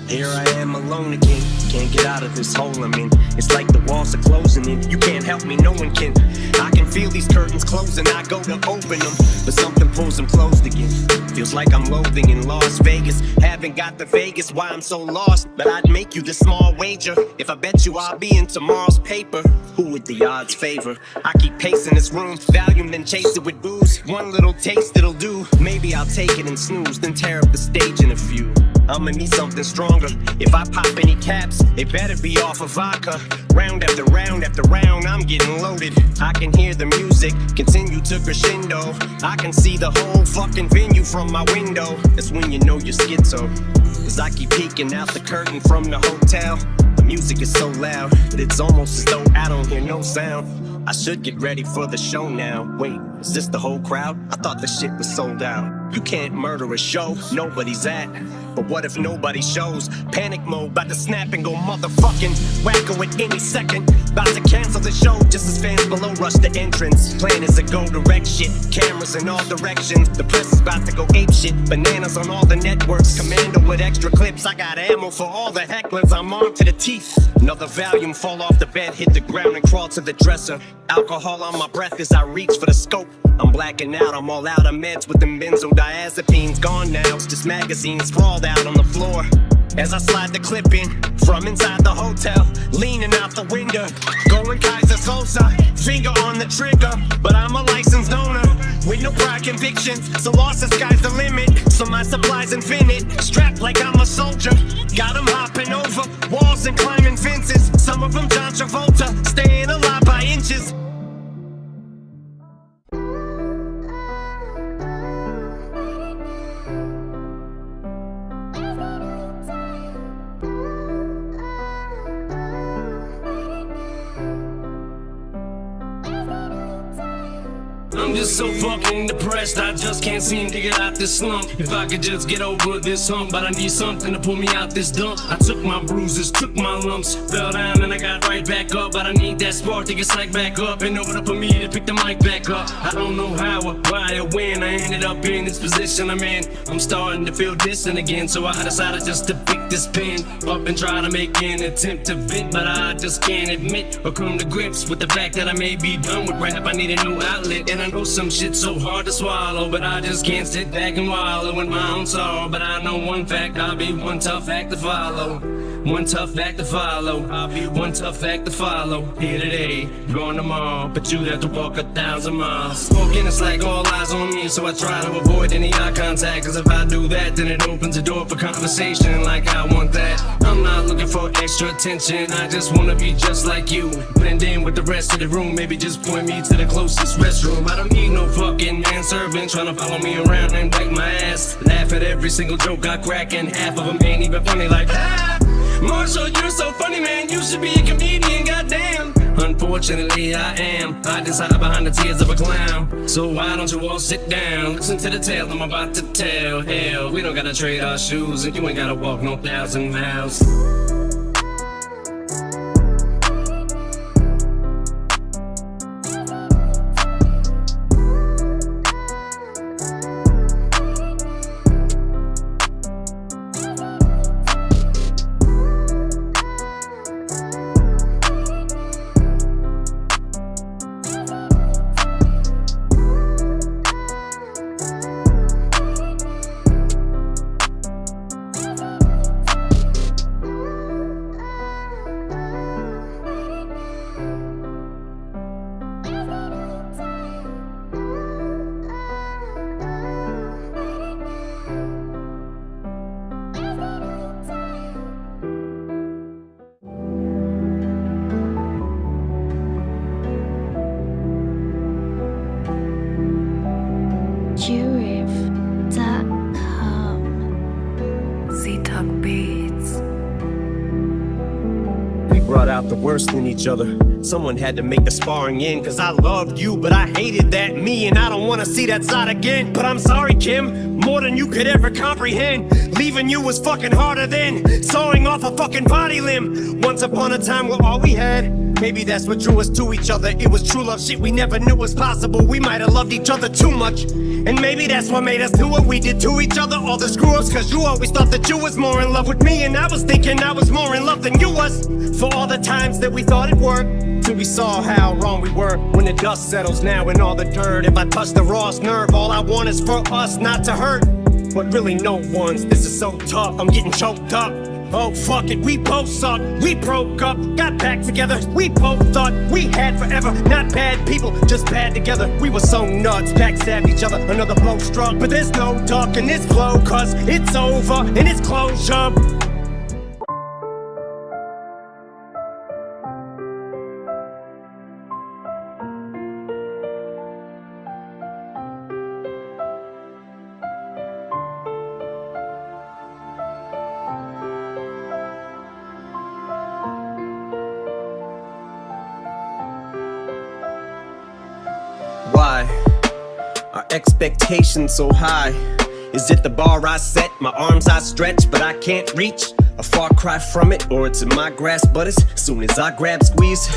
Here I am alone again, can't get out of this hole I'm in. It's like the walls are closing in, you can't help me, no one can. I can feel these curtains closing, I go to open them, but something pulls them closed again. Feels like I'm loathing in Las Vegas. Haven't got the Vegas, why I'm so lost. But I'd make you this small wager, if I bet you I'll be in tomorrow's paper. Who would the odds favor? I keep pacing this room, Valium then chase it with booze. One little taste it'll do, maybe I'll take it and snooze, then tear up the stage in a few. I'ma need something stronger. If I pop any caps, it better be off of vodka. Round after round after round, I'm getting loaded. I can hear the music continue to crescendo. I can see the whole fucking venue from my window. That's when you know you're schizo. Cause I keep peeking out the curtain from the hotel. The music is so loud that it's almost as though I don't hear no sound. I should get ready for the show now. Wait, is this the whole crowd? I thought the shit was sold out. You can't murder a show nobody's at. But what if nobody shows? Panic mode, about to snap and go motherfucking wacko at any second. About to cancel the show just as fans below rush the entrance. Plan is to go direct shit, cameras in all directions. The press is about to go ape shit, bananas on all the networks. Commando with extra clips, I got ammo for all the hecklers. I'm armed to the teeth. Another volume fall off the bed, hit the ground and crawl to the dresser. Alcohol on my breath as I reach for the scope. I'm blacking out, I'm all out of meds with them benzodiazepines. Gone now, it's just magazines sprawled out on the floor. As I slide the clip in from inside the hotel, leaning out the window, going Kaiser Sosa, finger on the trigger. But I'm a licensed owner with no prior convictions, so lost the sky's the limit. So my supply's infinite, strapped like I'm a soldier. Got them hopping over walls and climbing fences. Some of them John Travolta, staying alive by inches. I'm just so fucking depressed, I just can't seem to get out this slump. If I could just get over this hump, but I need something to pull me out this dump. I took my bruises, took my lumps, fell down and I got right back up. But I need that spark to get psyched back up in order for me to pick the mic back up. I don't know how or why or when I ended up in this position I'm in. I'm starting to feel distant again, so I decided just to pick this pen up and try to make an attempt to vent. But I just can't admit or come to grips with the fact that I may be done with rap. I need a new outlet, and I know some shit's so hard to swallow, but I just can't sit back and wallow in my own sorrow. But I know one fact, I'll be one tough act to follow. One tough act to follow. I'll be one tough act to follow. Here today, gone tomorrow, but you'd have to walk 1,000 miles. Smoking, it's like all eyes on me, so I try to avoid any eye contact. Cause if I do that, then it opens the door for conversation like I want that. I'm not looking for extra attention, I just wanna be just like you. Blend in with the rest of the room, maybe just point me to the closest restroom. I don't need no fucking manservant trying to follow me around and wipe my ass. Laugh at every single joke I crack, and half of them ain't even funny like, ah! Marshall, you're so funny, man, you should be a comedian, goddamn. Unfortunately, I am. I just hide behind the tears of a clown. So why don't you all sit down? Listen to the tale I'm about to tell. Hell, we don't gotta trade our shoes, and you ain't gotta walk no 1,000 miles. Brought out the worst in each other. Someone had to make the sparring end, cause I loved you, but I hated that me, and I don't wanna see that side again. But I'm sorry, Kim, more than you could ever comprehend. Leaving you was fucking harder than sawing off a fucking body limb. Once upon a time, we're all we had. Maybe that's what drew us to each other. It was true love shit we never knew was possible. We might have loved each other too much, And maybe that's what made us do what we did to each other. All the screw-ups, cause you always thought that you was more in love with me, and I was thinking I was more in love than you was. For all the times that we thought it worked, till we saw how wrong we were. When the dust settles now in all the dirt, if I touch the rawest nerve, all I want is for us not to hurt. But really no one's, this is so tough, I'm getting choked up. Oh fuck it, we both suck, we broke up, got back together. We both thought we had forever, not bad people, just bad together. We were so nuts, backstabbed each other, another blow struck. But there's no duck in this flow, cause it's over and it's closure. Why are expectations so high? Is it the bar I set, my arms I stretch, but I can't reach? A far cry from it, or it's in my grasp, but as soon as I grab, squeeze,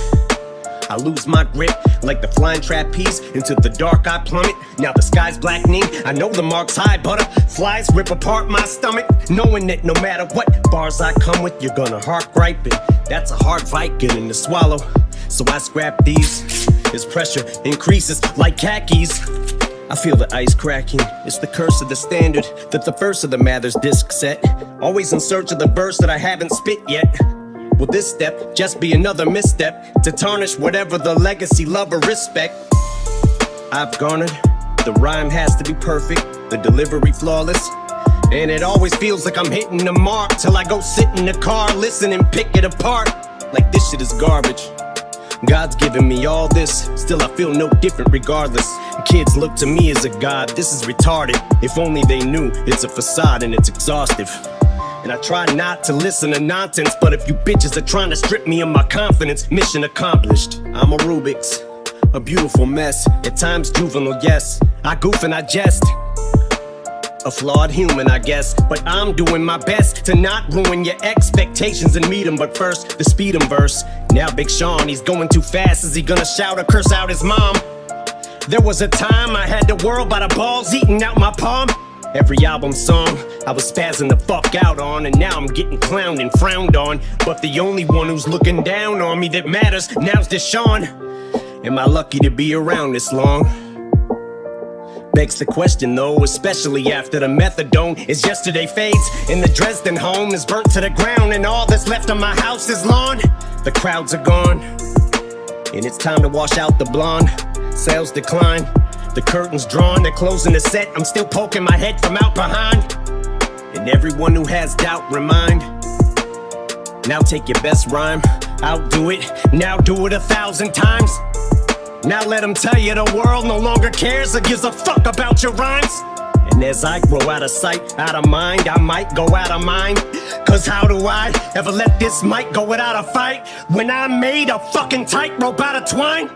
I lose my grip, like the flying trapeze. Into the dark I plummet, now the sky's blackening. I know the mark's high, butterflies rip apart my stomach, knowing that no matter what bars I come with, you're gonna heart gripe it. That's a hard fight getting to swallow, so I scrap these. As pressure increases like khakis, I feel the ice cracking. It's the curse of the standard, that the first of the Mathers disc set. Always in search of the verse that I haven't spit yet. Will this step just be another misstep to tarnish whatever the legacy, love, or respect I've garnered? The rhyme has to be perfect, the delivery flawless, and it always feels like I'm hitting the mark till I go sit in the car, listen and pick it apart. Like this shit is garbage. God's given me all this, still I feel no different regardless. Kids look to me as a god, this is retarded. If only they knew it's a facade and it's exhaustive. And I try not to listen to nonsense, but if you bitches are trying to strip me of my confidence, mission accomplished. I'm a Rubik's, a beautiful mess, at times juvenile, yes. I goof and I jest, a flawed human, I guess. But I'm doing my best to not ruin your expectations and meet 'em. But first, the speed 'em verse. Now Big Sean, he's going too fast. Is he gonna shout or curse out his mom? There was a time I had the world by the balls eating out my palm. Every album song I was spazzing the fuck out on, and now I'm getting clowned and frowned on. But the only one who's looking down on me that matters now's Deshaun. Am I lucky to be around this long? Begs the question though, especially after the methadone as yesterday fades and the Dresden home is burnt to the ground, and all that's left of my house is lawn. The crowds are gone, and it's time to wash out the blonde. Sales decline, the curtains drawn, they're closing the set. I'm still poking my head from out behind, and everyone who has doubt remind. Now take your best rhyme, outdo it, now do it 1,000 times. Now let them tell you the world no longer cares or gives a fuck about your rhymes. And as I grow out of sight, out of mind, I might go out of mind. Cause how do I ever let this mic go without a fight when I made a fucking tightrope out of twine?